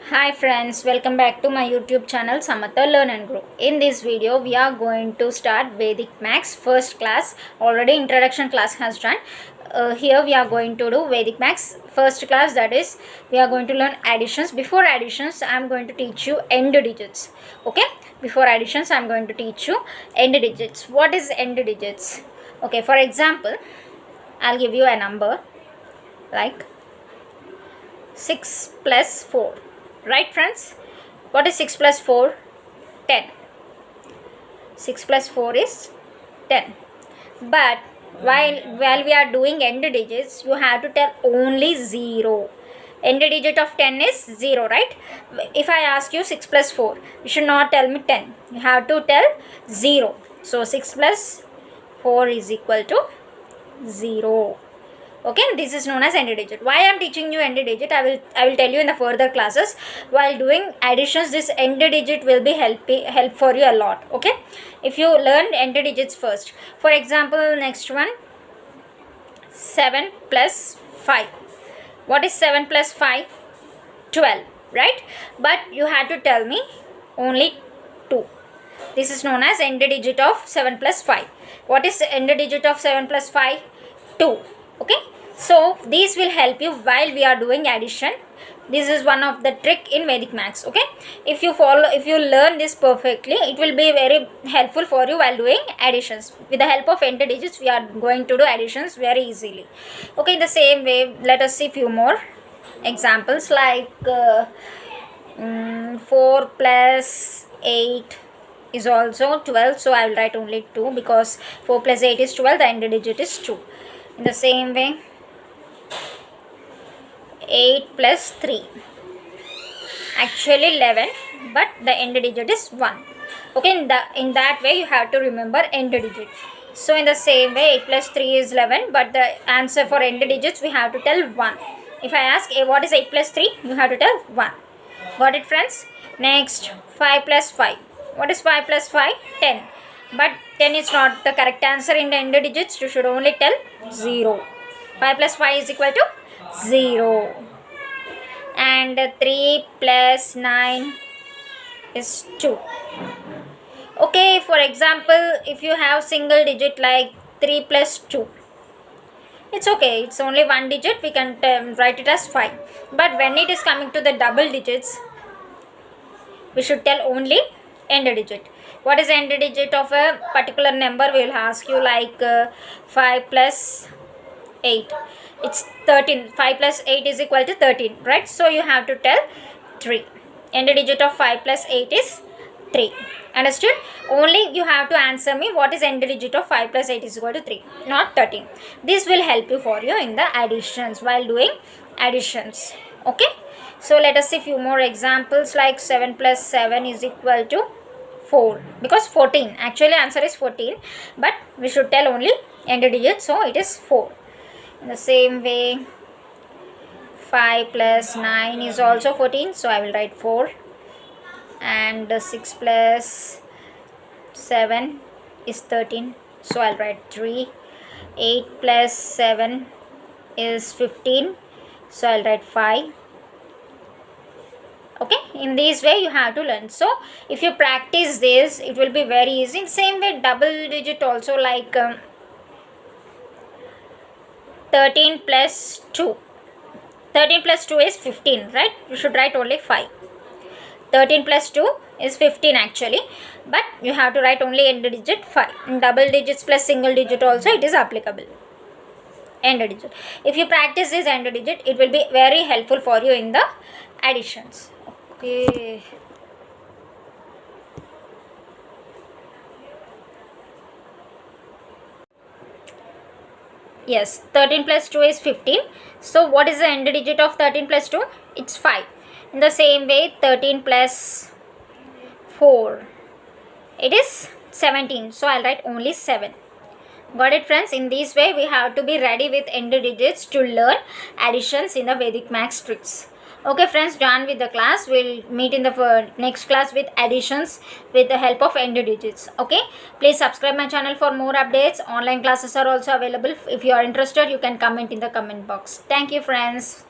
Hi friends, welcome back to my YouTube channel Samatha Learn and Grow. In this video, we are going to start Vedic Maths first class. Already introduction class has done. Here we are going to do Vedic Maths first class, that is we are going to learn additions. Before additions, I am going to teach you end digits. Okay, before additions I am going to teach you end digits. What is end digits? Okay, for example, I'll give you a number like 6 plus 4. Right friends? What is 6 plus 4? 10. 6 plus 4 is 10. But while we are doing end digits, you have to tell only 0. End digit of 10 is 0, right? If I ask you 6 plus 4, you should not tell me 10. You have to tell 0. So 6 plus 4 is equal to 0. Okay, this is known as end digit. Why I am teaching you end digit, I will tell you in the further classes. While doing additions, this end digit will be help for you a lot. Okay, if you learn end digits first. For example, next one, 7 plus 5. What is 7 plus 5? 12, right? But you had to tell me only 2. This is known as end digit of 7 plus 5. What is the end digit of 7 plus 5? 2. Okay, so these will help you while we are doing addition. This is one of the trick in Vedic Maths. Okay, if you learn this perfectly, it will be very helpful for you while doing additions. With the help of end digits, we are going to do additions very easily. Okay, in the same way, let us see few more examples like 4 plus 8 is also 12, so I will write only 2 because 4 plus 8 is 12, the end digit is 2. In the same way, 8 plus 3, actually 11, but the end digit is 1. Okay, in that way you have to remember end digit. So in the same way, 8 plus 3 is 11, but the answer for end digits we have to tell 1. If I ask what is 8 plus 3, you have to tell 1. Got it friends? Next, 5 plus 5. What is 5 plus 5? 10. But 10 is not the correct answer in the end digits. You should only tell 0. 5 plus 5 is equal to 0. And 3 plus 9 is 2. Okay, for example, if you have single digit like 3 plus 2, it's okay, it's only one digit, we can write it as 5. But when it is coming to the double digits, we should tell only end digit. What is end digit of a particular number? We will ask you like 5 plus 8, it's 13. 5 plus 8 is equal to 13, right? So you have to tell 3. End digit of 5 plus 8 is 3. Understood? Only you have to answer me what is end digit of 5 plus 8 is equal to 3, not 13. This will help you for you in the additions while doing additions. Okay, so let us see few more examples like 7 plus 7 is equal to 4, because 14, actually answer is 14, but we should tell only end digit, so it is 4. In the same way, 5 plus 9 is also 14, so I will write 4. And 6 plus 7 is 13, so I'll write 3. 8 plus 7 is 15, so I'll write 5. Okay, in this way you have to learn. So if you practice this, it will be very easy. In same way, double digit also, like 13 plus 2. 13 plus 2 is 15, right? You should write only 5. 13 plus 2 is 15 actually, but you have to write only end digit 5. In double digits plus single digit also it is applicable, end digit. If you practice this end digit, it will be very helpful for you in the additions. Okay, yes, 13 plus 2 is 15. So what is the end digit of 13 plus 2? It's 5. In the same way, 13 plus 4, it is 17. So I'll write only 7. Got it friends? In this way, we have to be ready with end digits to learn additions in the Vedic Maths tricks. Okay friends, done with the class. We'll meet in the next class with additions with the help of end digits. Okay, please subscribe my channel for more updates. Online classes are also available. If you are interested, you can comment in the comment box. Thank you friends.